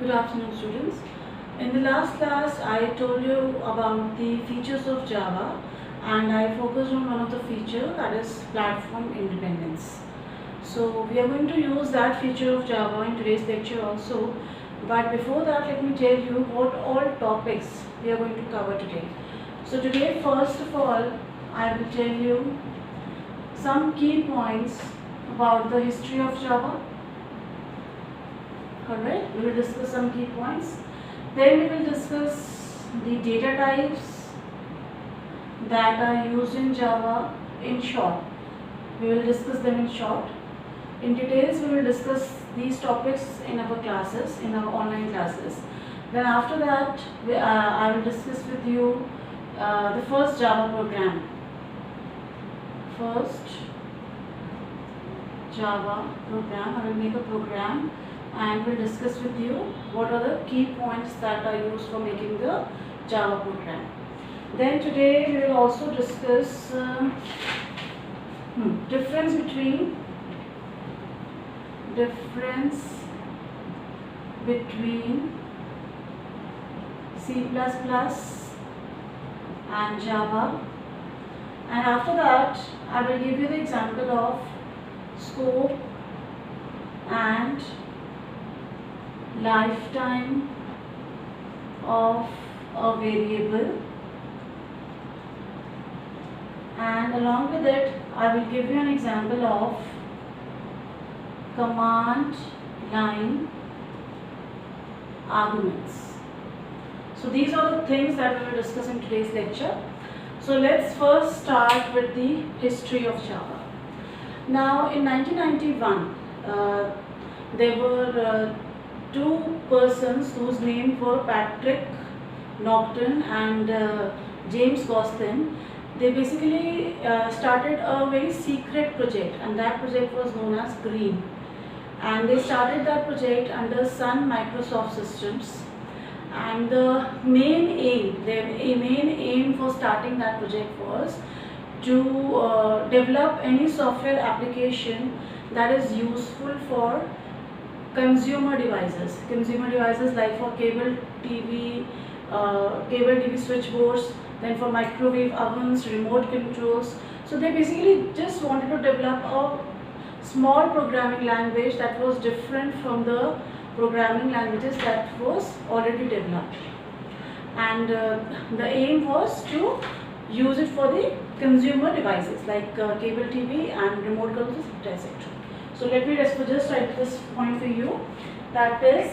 Good afternoon, students. In the last class, I told you about the features of Java, and I focused on one of the features, that is platform independence. So we are going to use that feature of Java in today's lecture also. But before that, let me tell you what all topics we are going to cover today. So today, first of all, I will tell you some key points about the history of Java. Alright, we will discuss some key points. Then we will discuss the data types that are used in Java in short. We will discuss them in short. In details, we will discuss these topics in our classes, in our online classes. Then after that, I will discuss with you the first Java program. First Java program, I will make a program and we'll discuss with you what are the key points that are used for making the Java program. Then today we will also discuss difference between C++ and Java, and after that I will give you the example of scope and lifetime of a variable, and along with it I will give you an example of command line arguments. So these are the things that we will discuss in today's lecture. So let's first start with the history of Java. Now in 1991 there were two persons whose names were Patrick Naughton and James Gosselin. They basically started a very secret project, and that project was known as Green. And they started that project under Sun Microsoft Systems. And the main aim for starting that project was to develop any software application that is useful for consumer devices like for cable TV switchboards, then for microwave ovens, remote controls. So they basically just wanted to develop a small programming language that was different from the programming languages that was already developed, and the aim was to use it for the consumer devices like cable TV and remote controls, etc. So let me just write this point for you, that is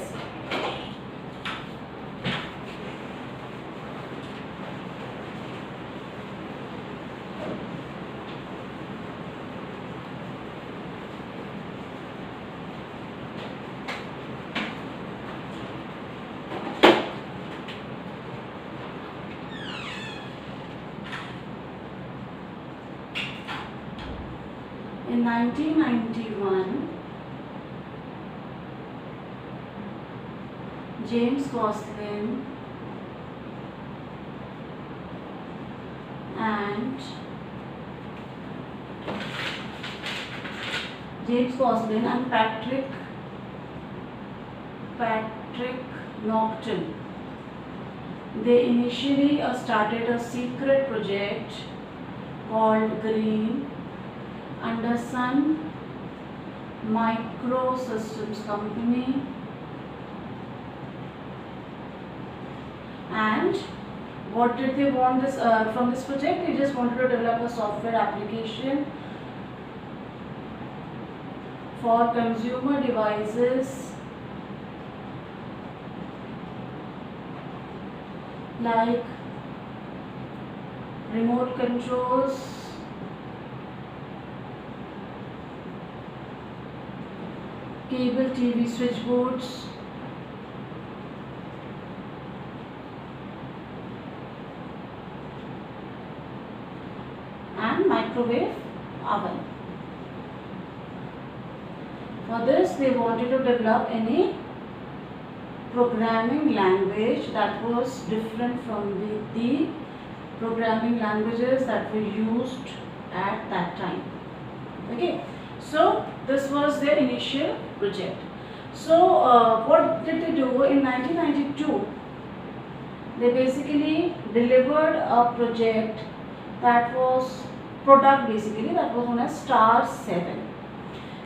in 1991, James Gosselin and Patrick Naughton, they initially started a secret project called Green under Sun Microsystems company, and what did they want from this project? They just wanted to develop a software application for consumer devices like remote controls, cable TV switchboards, and microwave oven. For this, they wanted to develop any programming language that was different from the programming languages that were used at that time. Okay, so this was their initial project. So what did they do in 1992? They basically delivered a project that was product basically that was known as Star 7.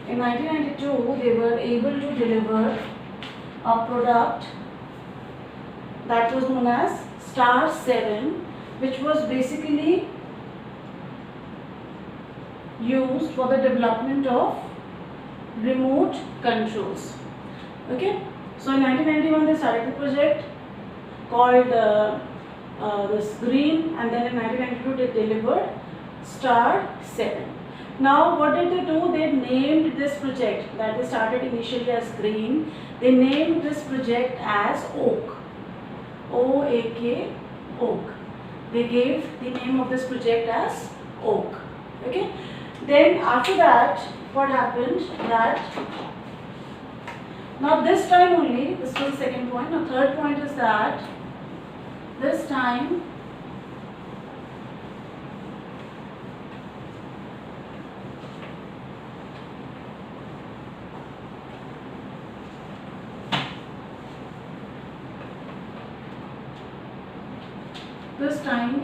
In 1992 they were able to deliver a product that was known as Star 7, which was basically used for the development of remote controls. Okay, so in 1991 they started the project called this Green, and then in 1992 they delivered Star 7. Now what did they do? They named this project that they started initially as Green, they named this project as Oak. O-A-K, Oak. They gave the name of this project as Oak. Okay. Then after that, what happened that now this time only, this was the second point. Now third point is that this time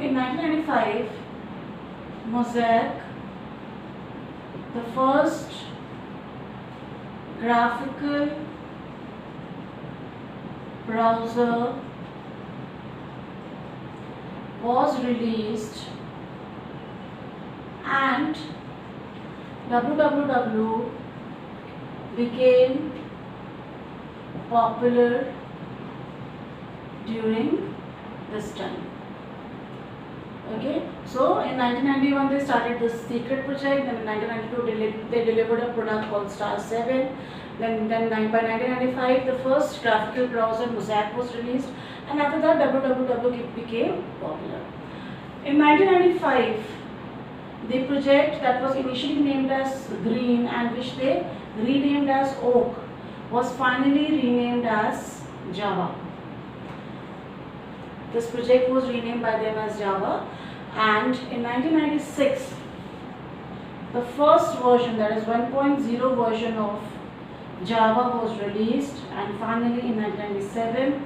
in 1995, Mosaic, the first graphical browser, was released, and www became popular during this time. Okay, so in 1991 they started this secret project, then in 1992 they delivered a product called Star 7, then by 1995 the first graphical browser Mosaic was released, and after that www became popular. In 1995 the project that was initially named as Green and which they renamed as Oak was finally renamed as Java. This project was renamed by them as Java, and in 1996 the first version, that is 1.0 version of Java was released, and finally in 1997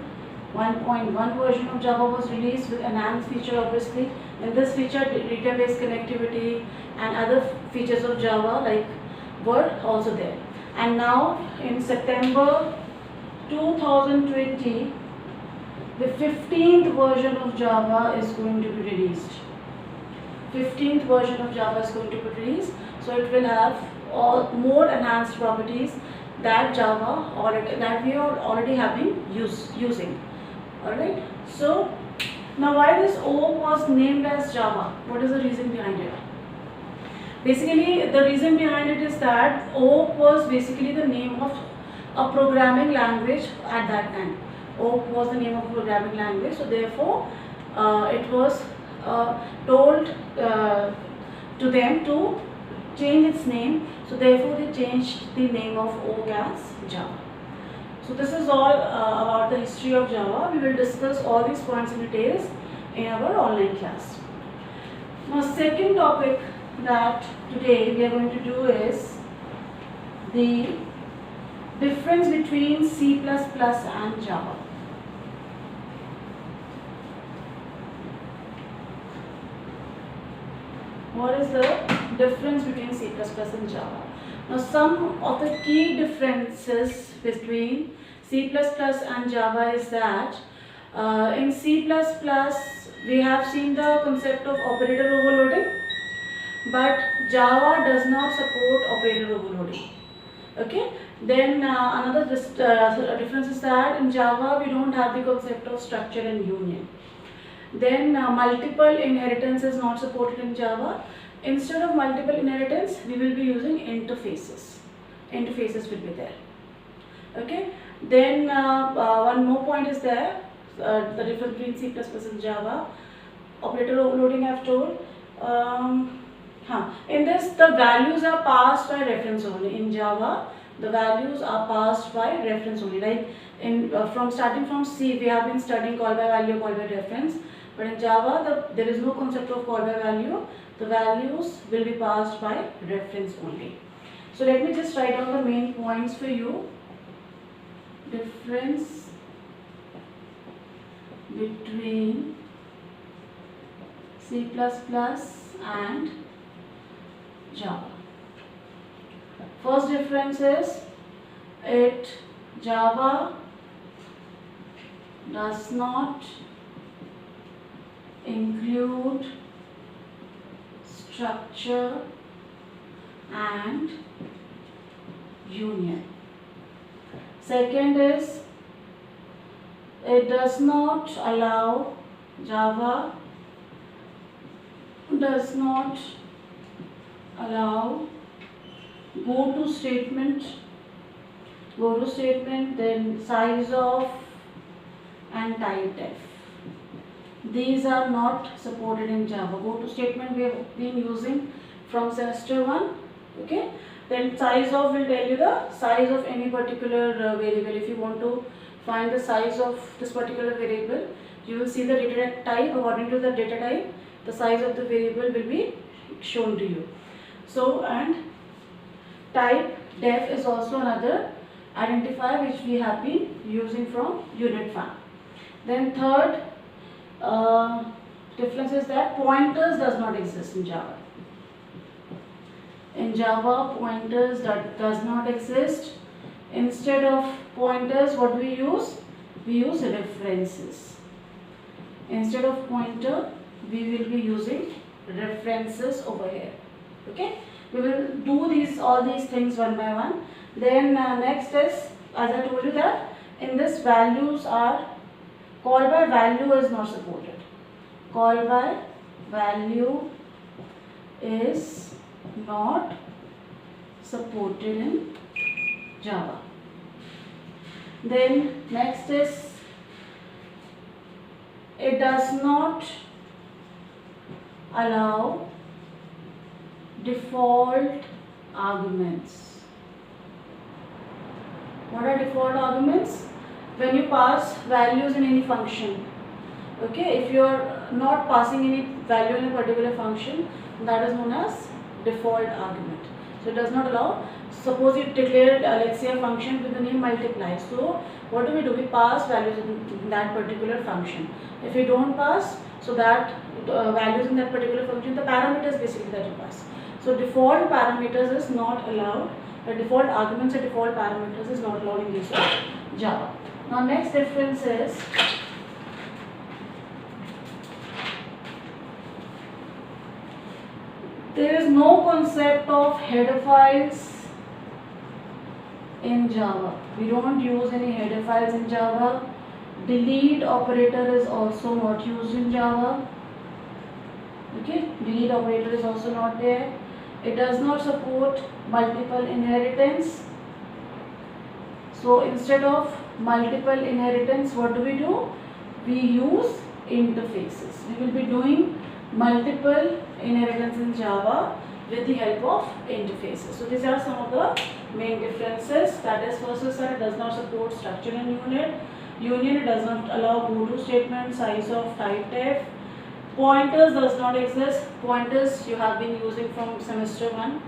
1.1 version of Java was released with enhanced feature obviously. In this feature database connectivity and other features of Java like were also there. And now in September 2020 the 15th version of Java is going to be released. 15th version of Java is going to be released, so it will have more enhanced properties that that we are already using. Alright, so now why this Oak was named as Java? What is the reason behind it? Basically the reason behind it is that Oak was basically the name of a programming language at that time. Oak was the name of a programming language, so therefore it was told to them to change its name, so therefore they changed the name of Oak as Java. So this is all about the history of Java. We will discuss all these points in details in our online class. Now second topic that today we are going to do is the difference between C++ and Java. What is the difference between C++ and Java? Now some of the key differences between C++ and Java is that in C++ we have seen the concept of operator overloading, but Java does not support operator overloading. Okay, then another difference is that in Java we don't have the concept of structure and union. Then multiple inheritance is not supported in Java. Instead of multiple inheritance, we will be using interfaces. Interfaces will be there. Okay. Then one more point is there, the difference between C++ and Java. Operator overloading I have told. In this, the values are passed by reference only. In Java, the values are passed by reference only. Like in starting from C, we have been studying call by value, call by reference. But in Java, there is no concept of call by value. The values will be passed by reference only. So let me just write down the main points for you. difference between C++ and Java. First difference is Java does not include structure and union. Second is Java does not allow go to statement, then size of and type def. These are not supported in Java. Go to statement we have been using from semester 1. Okay. Then size of will tell you the size of any particular variable. If you want to find the size of this particular variable, you will see the data type. According to the data type, the size of the variable will be shown to you. So, and type def is also another identifier which we have been using from unit 5. Then third difference is that pointers does not exist in Java. In Java, pointers does not exist. Instead of pointers, what do we use? We use references. Instead of pointer, we will be using references over here. Okay? We will do all these things one by one. Then next is, as I told you that in this values are call by value is not supported. Call by value is not supported in Java. Then next is it does not allow default arguments. What are default arguments? When you pass values in any function, okay, if you are not passing any value in a particular function, that is known as default argument. So it does not allow. Suppose you declared let's say a function with the name multiply. So what do? We pass values in that particular function. If we don't pass, so that values in that particular function, the parameters basically that you pass. So default parameters is not allowed. The default arguments and default parameters is not allowed in case of Java. Now next difference is there is no concept of header files in Java. We don't use any header files in Java. Delete operator is also not used in Java. Okay, delete operator is also not there. It does not support multiple inheritance. So instead of multiple inheritance, what do? We use interfaces. We will be doing multiple inheritance in Java with the help of interfaces. So these are some of the main differences. That is, first is that it does not support structure and unit. Union does not allow go to statement, size of, type def. Pointers does not exist. Pointers you have been using from semester 1.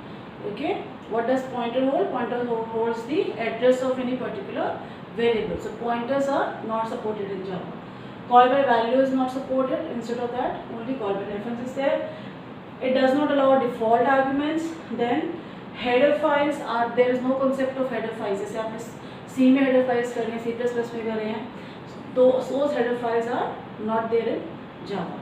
Okay. What does pointer hold? Pointer holds the address of any particular variable. So pointers are not supported in Java. Call by value is not supported. Instead of that, only call by reference is there. It does not allow default arguments. Then header files are, there is no concept of header files. जैसे आपने C में header files कर रहे हैं, C++ में कर रहे हैं, तो those header files are not there in Java.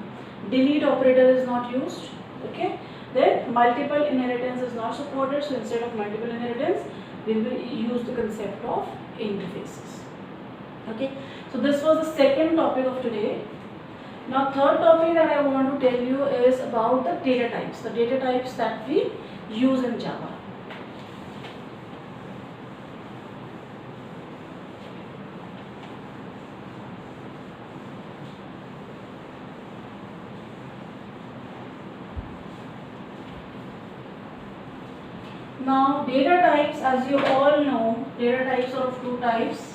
Delete operator is not used. Okay. Then multiple inheritance is not supported. So instead of multiple inheritance, we will use the concept of interfaces. Okay. So this was the second topic of today. Now third topic that I want to tell you is about the data types. The data types that we use in Java. Now data types, as you all know, data types are of two types.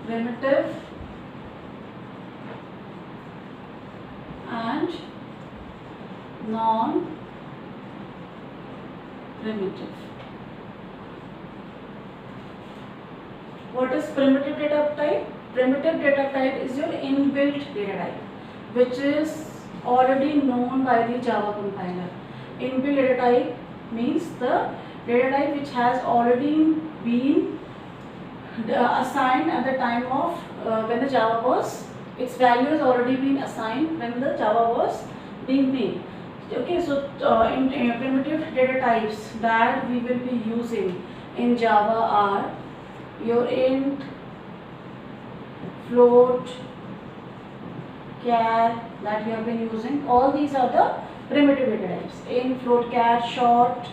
Primitive and non-primitive. What is primitive data type? Primitive data type is your inbuilt data type, which is already known by the Java compiler. Inbuilt data type means the data type which has already been assigned at the time of when the Java was, its value has already been assigned when the Java was being made. Okay, so in primitive data types that we will be using in Java are your int, float, char that we have been using. All these are the primitive data types. Int, float, char, short,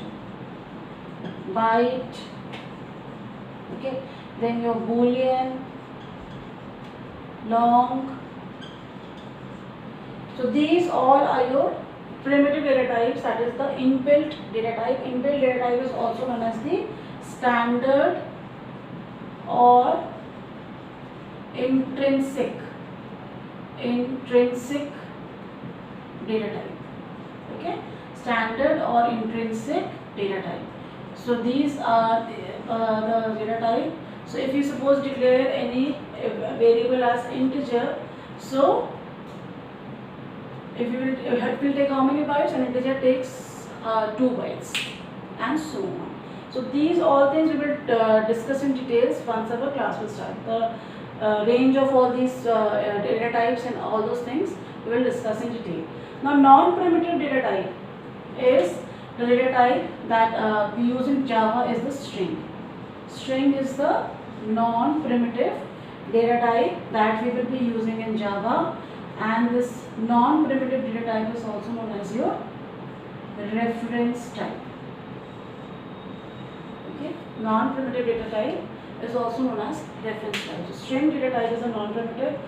byte. Okay, then your boolean, long. So these all are your primitive data types, that is the inbuilt data type. Inbuilt data type is also known as the standard or intrinsic data type. Okay, standard or intrinsic data type. So these are the data type. So if you suppose declare any variable as integer, so if you will, it will take how many bytes? An integer takes 2 bytes, and so on. So these all things we will discuss in details once our class will start. The range of all these data types and all those things we will discuss in detail. Now non-primitive data type is the data type that we use in Java is the string. String is the non-primitive data type that we will be using in Java, and this non-primitive data type is also known as your reference type. Okay, non-primitive data type is also known as reference type. So string data type is a non-primitive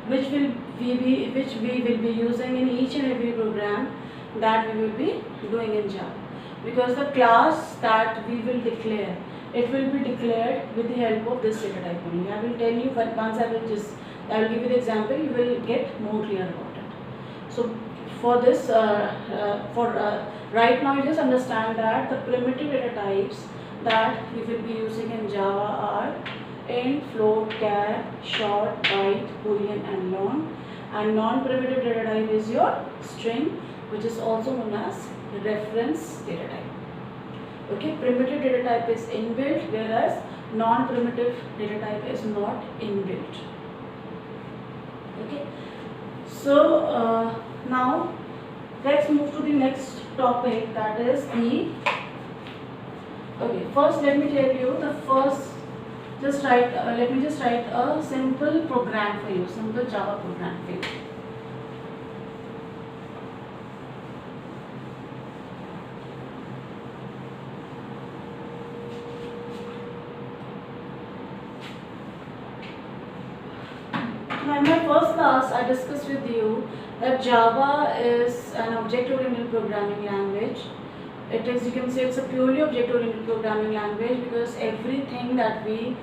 which we will be using in each and every program that we will be doing in Java, because the class that we will declare, it will be declared with the help of this data type only. I will tell you, but once I will give you the example, you will get more clear about it. So for this, right now you just understand that the primitive data types that we will be using in Java are int, float, char, short, byte, boolean and long. And non-primitive data type is your string, which is also known as reference data type. Okay, primitive data type is inbuilt, whereas non-primitive data type is not inbuilt. Okay, so now let's move to the next topic, that is the, okay, first let me tell you the first, let me just write a simple program for you, simple Java program for you. Now in my first class I discussed with you that Java is an object-oriented programming language. It is, you can say it's a purely object-oriented programming language, because everything that we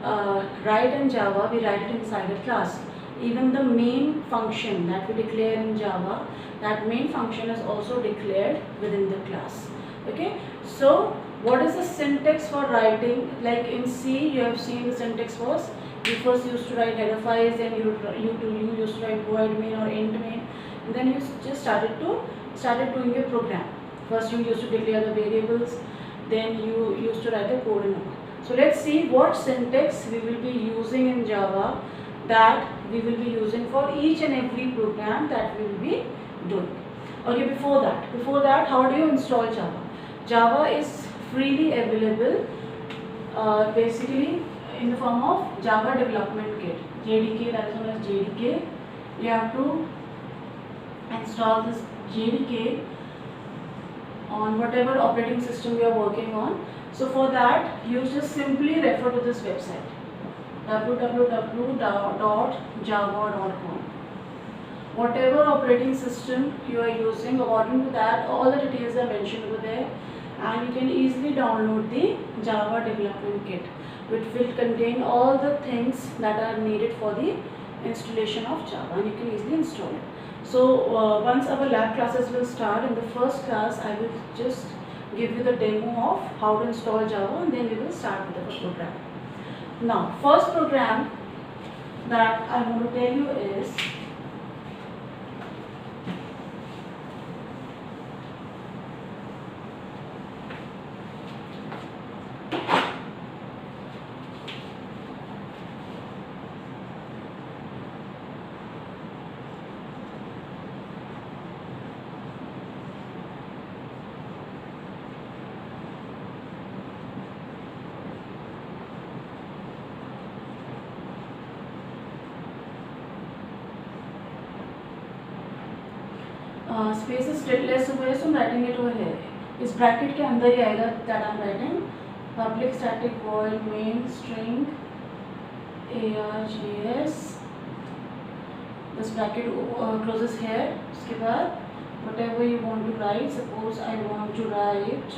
write in Java, we write it inside a class. Even the main function that we declare in Java, that main function is also declared within the class. Okay, so what is the syntax for writing? Like in C, you have seen the syntax was, you first used to write header files, then you used to write void main or int main, and then you just started doing your program. First you used to declare the variables, then you used to write the code and all. So let's see what syntax we will be using in Java, that we will be using for each and every program that we will be doing. Okay, before that, how do you install Java? Java is freely available basically in the form of Java Development Kit, JDK, that is known as JDK. You have to install this JDK on whatever operating system you are working on. So for that, you just simply refer to this website, www.java.com. Whatever operating system you are using, according to that, all the details are mentioned over there, and you can easily download the Java Development Kit, which will contain all the things that are needed for the installation of Java, and you can easily install it. So once our lab classes will start, in the first class I will just give you the demo of how to install Java, and then we will start with our program. Now first program that I want to tell you is space stateless हुआ है, so writing it over here. इस bracket के अंदर ही आएगा that I am writing public static void main string args. This bracket closes here. उसके बाद whatever you want to write, suppose I want to write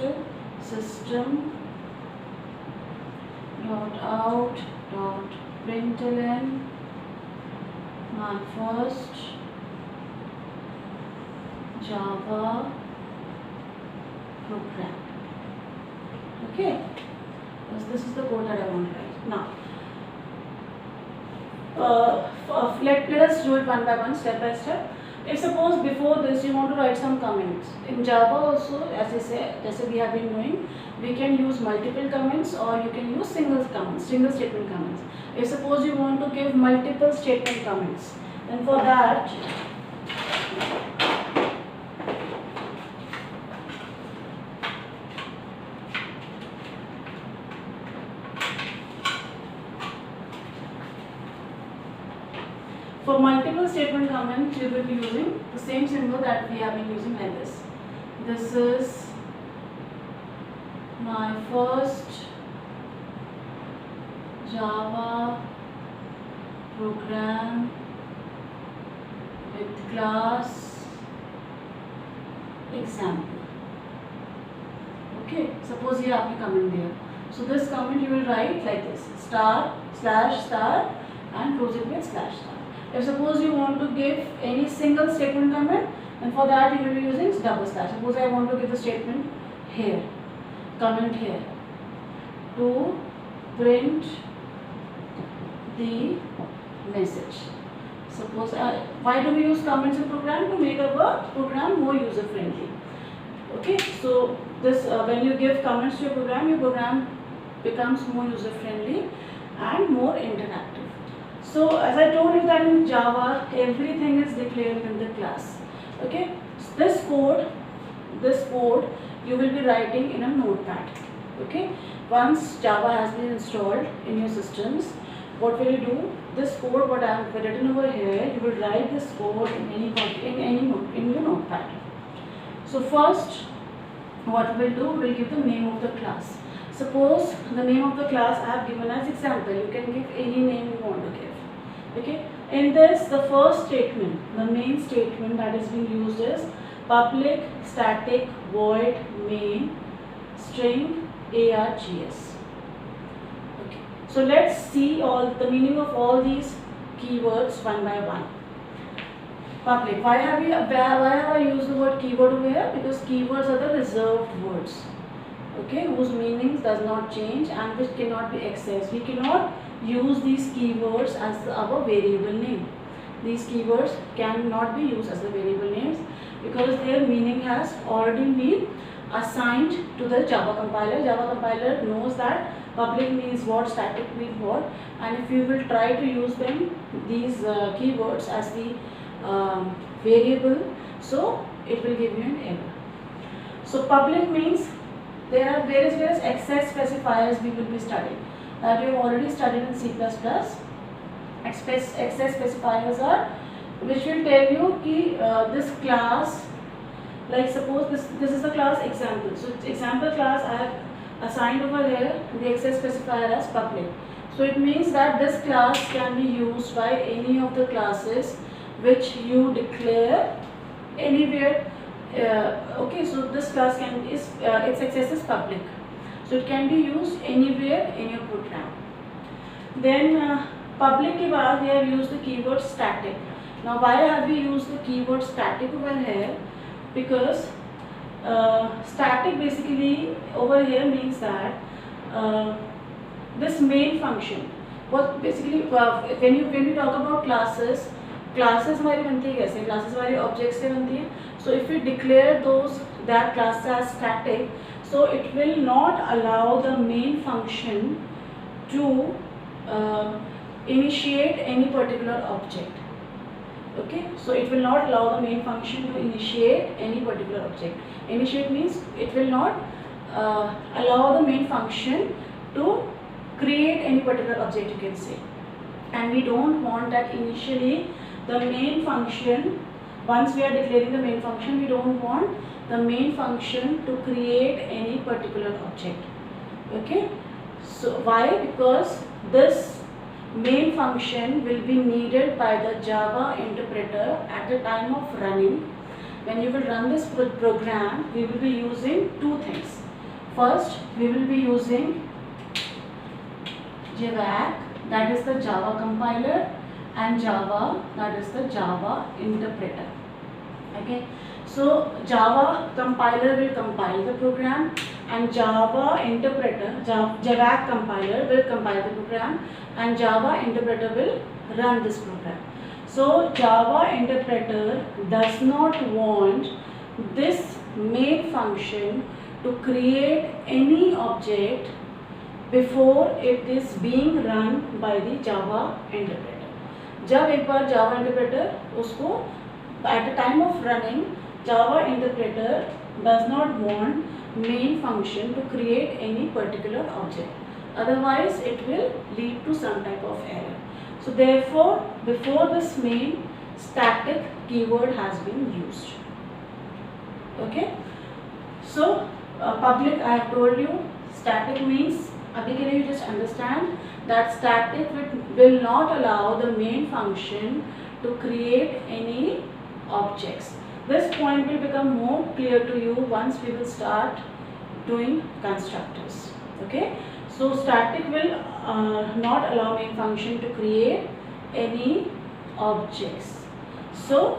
system dot out dot println my first Java program. Okay, this is the code that I want to write. Now let us do it one by one, step by step. If suppose before this you want to write some comments in Java also, as I say, as we have been doing, we can use multiple comments or you can use single statement comments. If suppose you want to give multiple statement comments, then for that for multiple statement comments, you will be using the same symbol that we have been using like this. This is my first Java program with class example. Okay, suppose here आपकी comment there. So this comment you will write like this: star slash star and close it with slash star. If suppose you want to give any single statement comment, then for that you will be using double slash. Suppose I want to give a statement here, comment here, to print the message. Suppose why do we use comments in program? To make our program more user friendly. Okay, so this when you give comments to your program becomes more user friendly and more interactive. So as I told you that in Java everything is declared in the class. Okay, so this code you will be writing in a notepad. Okay, once Java has been installed in your systems, what will you do? This code what I have written over here, you will write this code in your notepad. So first what we'll do, we'll give the name of the class. Suppose the name of the class I have given as example. You can give any name you want to give. Okay, in this the first statement, the main statement that is being used is public static void main string args. Okay, so let's see all the meaning of all these keywords one by one. Public, why have I used the word keyword over here? Because keywords are the reserved words, okay, whose meanings does not change and which cannot be accessed. We cannot use these keywords as our variable name. These keywords cannot be used as the variable names because their meaning has already been assigned to the Java compiler. Java compiler knows that public means what, static means what, and if you will try to use them, these keywords as the variable, so it will give you an error. So public means there are various access specifiers we will be studying. That you have already studied in C++. Access specifiers are which will tell you कि this class, like suppose this is the class example. So example class I have assigned over here the access specifier as public. So it means that this class can be used by any of the classes which you declare anywhere. Okay, so this class its access is public. So it can be used anywhere in your program. Then public के बाद we have used the keyword static. Now why have we used the keyword static over here? Because static basically over here means that this main function, what basically when you talk about classes हमारी बनती है कैसे, classes हमारी objects से बनती है. So if we declare that class as static, so it will not allow the main function to initiate any particular object. Okay, so it will not allow the main function to initiate any particular object. Initiate means it will not allow the main function to create any particular object, you can say. And we don't want that initially the main function, once we are declaring the main function, we don't want the main function to create any particular object. Okay, so why? Because this main function will be needed by the Java interpreter at the time of running. When you will run this program, we will be using two things. First, we will be using JVAC, that is the Java compiler, and Java, that is the Java interpreter. Okay, so Java compiler will compile the program, and Java interpreter, JVAC compiler will compile the program, and Java interpreter will run this program. So Java interpreter does not want this main function to create any object before it is being run by the Java interpreter. जब एक बार Java interpreter उसको at the time of running, Java interpreter does not want main function to create any particular object. Otherwise, it will lead to some type of error. So therefore, before this main, static keyword has been used. Okay. So public, I have told you, static means, abhi ke liye you just understand that static will not allow the main function to create any objects. This point will become more clear to you once we will start doing constructors. Okay, so static will not allow main function to create any objects. So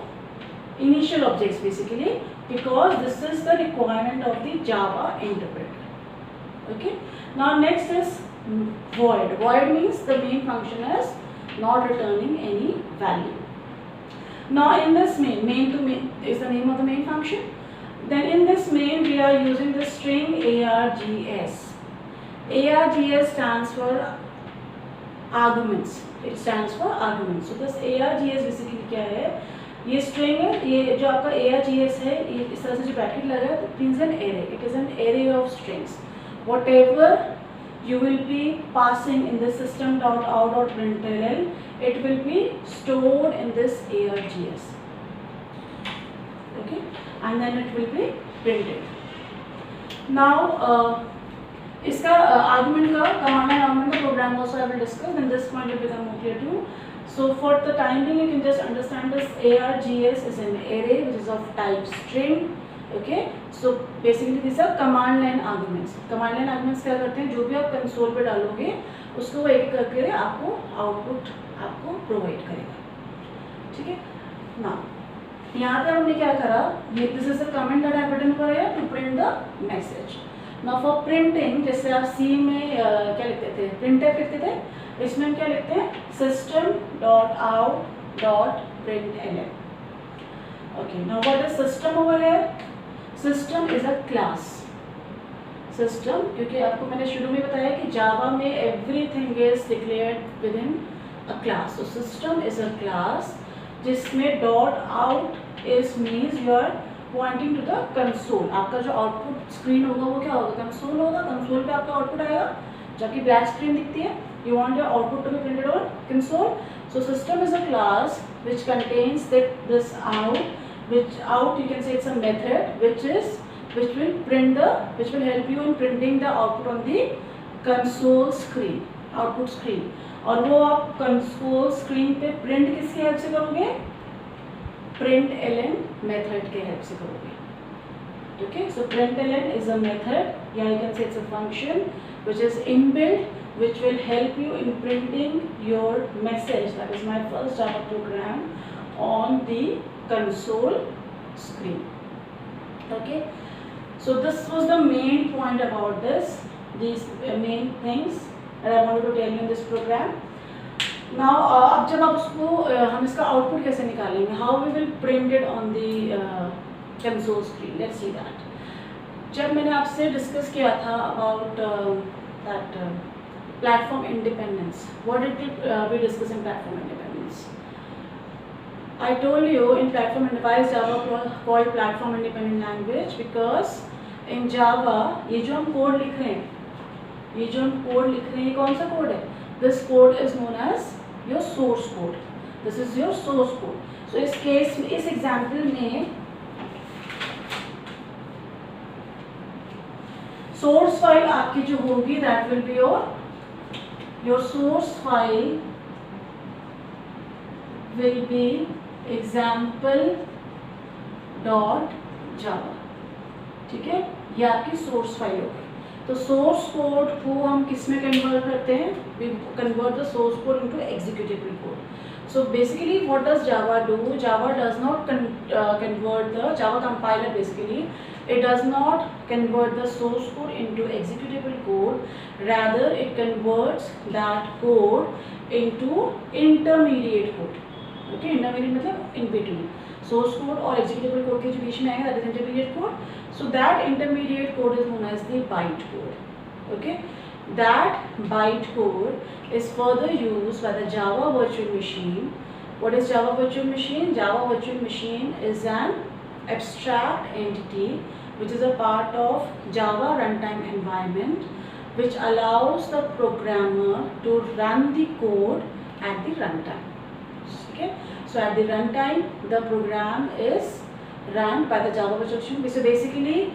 initial objects basically, because this is the requirement of the Java interpreter. Okay, now next is void. Void means the main function is not returning any value. Now in this main to main is the name of the main function. Then in this main we are using the string args. Args stands for arguments. It stands for arguments. So this args basically क्या है? ये string है. ये जो आपका args है, ये इस तरह से जो bracket लगा है, it means an array. It is an array of strings. Whatever you will be passing in the system.out.println, it will be stored in this args. Okay, and then it will be printed. Now इसका argument का command line argument का program also I will discuss, and this point will become more clear to you. So for the time being, you can just understand this args is an array which is of type string. Okay, so basically these are command line arguments. Command line arguments क्या करते हैं, जो भी आप console पे डालोगे उसको वो एक करके आपको आउटपुट आपको प्रोवाइड करेगा. ठीक है. ना यहाँ पे हमने क्या करा, ये this is the comment that I button पर है to print the message. Now for printing, जैसे आप सी में क्या लिखते थे, प्रिंटफ लिखते थे, इसमें हम क्या लिखते हैं, system.out.println. Okay, now what is system over here? System is a class. System, क्योंकि आपको मैंने शुरू में बताया कि जावा में everything is declared within a class. So system is a class जिसमें .out is means you are pointing to the console. आपका जो आउटपुट स्क्रीन होगा वो क्या होगा, कंसोल होगा. कंसोल पे आपका आउटपुट आएगा, जबकि ब्लैक स्क्रीन दिखती है. You want your output to be printed on console. So system is a class which contains this out, which out you can say it's a method which will help you in printing the output on the console screen, output screen. और वो आप console screen पे print किसकी help से करोगे, println method के help से करोगे. Okay, so println is a method, yeah, you can say it's a function which is inbuilt, which will help you in printing your message, that is my first Java program, on the console screen. Okay, so this was the main point about this, these main things and I wanted to tell you in this program. Now अब जब आप उसको हम इसका output कैसे निकालेंगे, how we will print it on the console screen. Let's see that. जब मैंने आपसे डिस्कस किया था about that platform independence, what did we discuss in platform independence? I told you in platform independence Java called platform independent language because in Java ये जो हम code लिख रहे हैं, ये कौन सा कोड है? This code is known as your source code. This is your source code. So इस केस में, इस एग्जाम्पल में सोर्स फाइल आपकी जो होगी that will B your source file will be example.java. ठीक है, ये आपकी सोर्स फाइल होगी. तो सोर्स कोड को हम किस में कन्वर्ट करते हैं? we convert the source code into executable code. So basically what does Java do? Java does not convert the Java compiler, basically it does not convert the source code into executable code, rather it converts that code into intermediate code. Okay, intermediate मतलब in between. Source code और executable code के जो बीच में आएगा that is intermediate code. So that intermediate code is known as the bytecode. Okay, that bytecode is further used by the Java virtual machine. What is Java virtual machine? Java virtual machine is an abstract entity which is a part of Java runtime environment, which allows the programmer to run the code at the runtime. Okay, so at the runtime the program is run by the Java virtual machine. So basically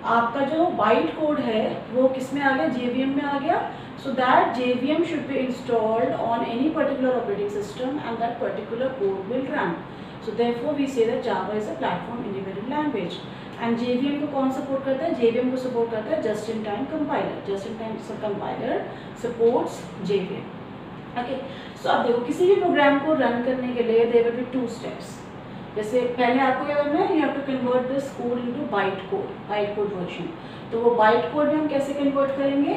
आपका जो byte code है वो किस में आ गया? JVM में आ गया. So that JVM should be installed on any particular operating system and that particular code will run. So therefore we say that Java is a platform independent language. And JVM को कौन support करता है? JVM को support करता है just in time compiler. Just in time compiler supports JVM. Okay. So अब देखो किसी भी प्रोग्राम को रन करने के लिए there will be two steps. जैसे पहले आपको क्या करना है? You have to convert this code into bytecode version. तो वो bytecode में हम कैसे कन्वर्ट करेंगे?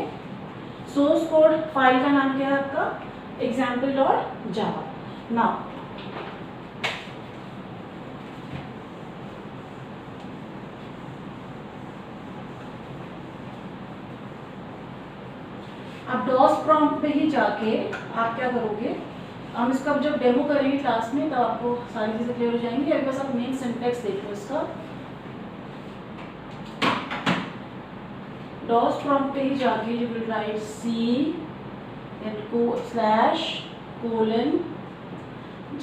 सोर्स कोड फाइल का नाम क्या है आपका? example.java. Now आप डॉस प्रॉम्प्ट पे ही जाके आप क्या करोगे? हम इसका जब डेमो करेंगे क्लास में तब आपको सारी चीज़ें क्लियर हो जाएंगी. अभी बस आप मेन सिंटैक्स देख लो इसका. डॉस प्रॉम्प्ट पे ही जाके you will write C /: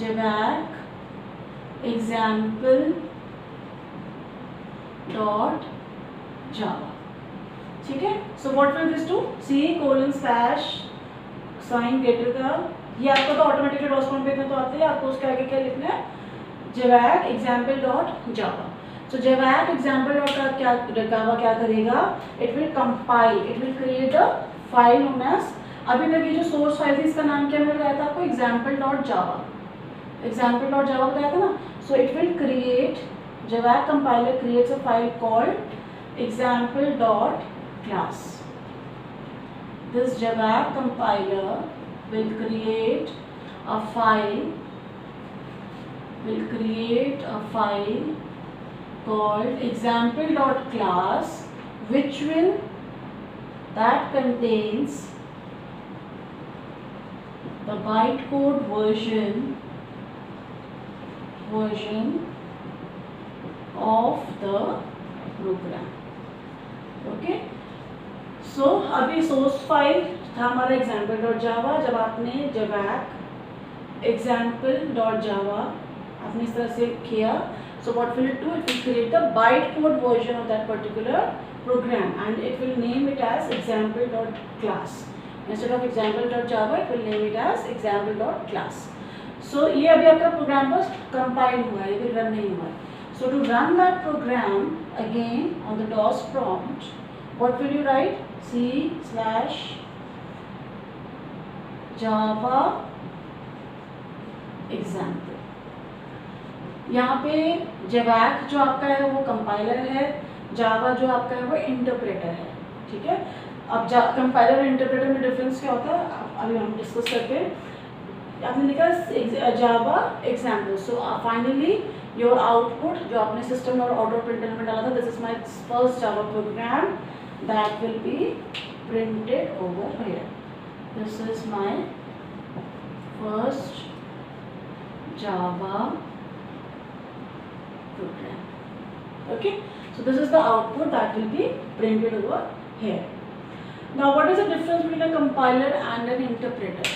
javac example.java. ठीक है. So what will this do? C:/ sign greater का ये आपका तो ऑटोमेटिकली डॉस प्रॉम्प्ट पे तो आते हैं. आपको उसके आगे क्या लिखना है? javac example.java. So javac example.java क्या करेगा? It will compile, it will create a file known as, अभी तक ये जो सोर्स फाइल थी इसका नाम क्या मिल रहा था आपको? example.java. example.java बताया था ना. So it will create, javac compiler creates a file called example.class. This javac compiler will create a file called example.class that contains the bytecode version of the program. Okay, so अभी source file था हमारा example.java. जब आपने javac example.java आपने इस तरह से किया, so what will it do? It will create the bytecode version of that particular program and it will name it as example.class. Instead of example.java, it will name it as example.class. So ये अभी आपका programme बस compile हुआ है, ये run नहीं हुआ है. So to run that program again on the DOS prompt, what will you write? C/java example. यहाँ पे javac जो आपका है वो कंपाइलर है, जावा जो आपका है वो इंटरप्रेटर है. ठीक है. अब कंपाइलर और इंटरप्रेटर में डिफरेंस क्या होता है अभी हम डिस्कस करते हैं. आपने लिखा Java example. So finally your output जो आपने सिस्टम और ऑटो प्रिंटर में डाला था, this is my first Java program that will be printed over here. This is my first Java program. Okay, so this is the output that will be printed over here. Now what is the difference between a compiler and an interpreter?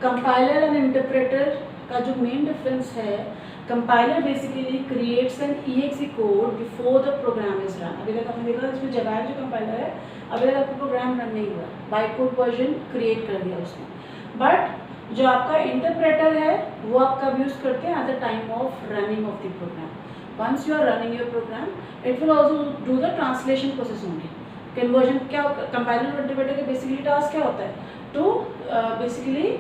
Compiler and interpreter का जो main difference है, compiler basically creates an exe code before the program is run. अभी तक आपने देखा इसमें जवाब जो compiler है, अभी तक आपका प्रोग्राम रन नहीं हुआ, बाइटकोड वर्जन क्रिएट कर दिया उसने. बट जो आपका इंटरप्रेटर है वो आप कब यूज़ करते हैं? At the time of running of the program. Once you are running your program it will also do the translation process only. Conversion क्या, कंपाइलर और इंटरप्रेटर का बेसिकली टास्क क्या होता है? To basically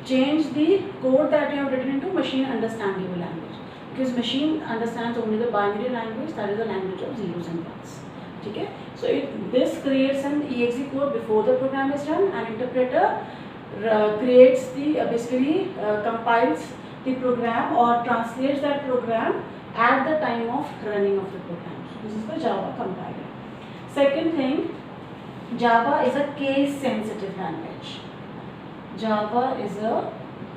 change the code that you have written into machine understandable language, because machine understands only the binary language, that is the language of zeros and ones. ठीक है. So this creates an exe code before the program is run, and interpreter creates the basically compiles the program or translates that program at the time of running of the program. So this is the Java compiler. Second thing, Java is a case sensitive language. Java is a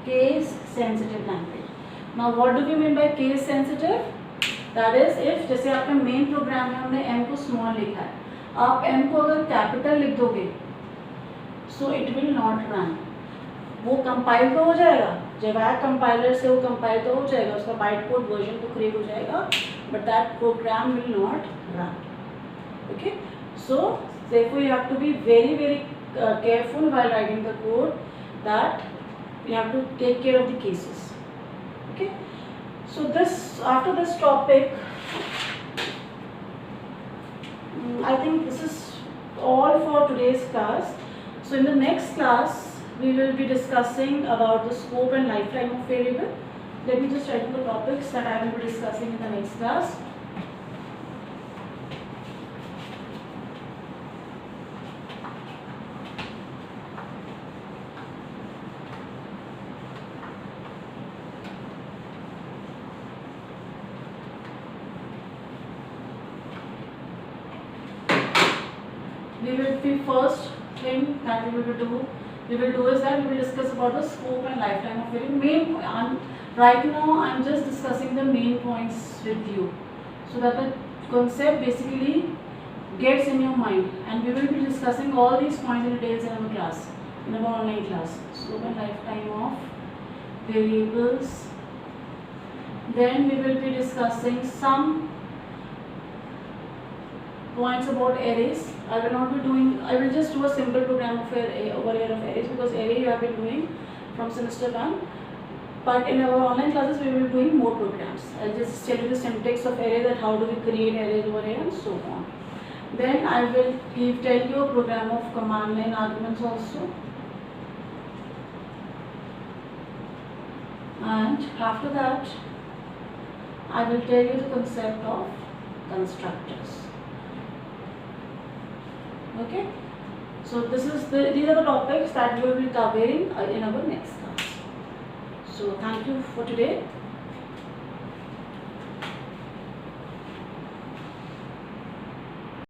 case sensitive language. Now what do we mean by case sensitive? That is, if जैसे आपका main program है, हमने m को small लिखा है, आप m को अगर कैपिटल लिख दोगे so it will not run. वो कंपाइल तो हो जाएगा, जब आया कंपाइलर से वो कंपाइल तो हो जाएगा, उसका बाइट कोड वर्जन तो क्रिएट हो जाएगा, but that program will not run. Okay, so therefore you have to be very careful while writing the code, that you have to take care of the cases. Okay, so this, after this topic, I think this is all for today's class. So in the next class we will be discussing about the scope and lifetime of variable. Let me just write the topics that I will be discussing in the next class. We will be, first thing that we will do is that we will discuss about the scope and lifetime of variable. Right now I am just discussing the main points with you, so that the concept basically gets in your mind, and we will be discussing all these points in details in our class, in our online class. Scope and lifetime of variables. Then we will be discussing some points about arrays. I will just do a simple program of over here of arrays, because array you have been doing from semester 1, but in our online classes we will be doing more programs. I'll just tell you the syntax of array, that how do we create arrays over here and so on. Then I will tell you a program of command line arguments also, and after that I will tell you the concept of constructors. Okay, so these are the topics that we will be covering in our next class. So thank you for today.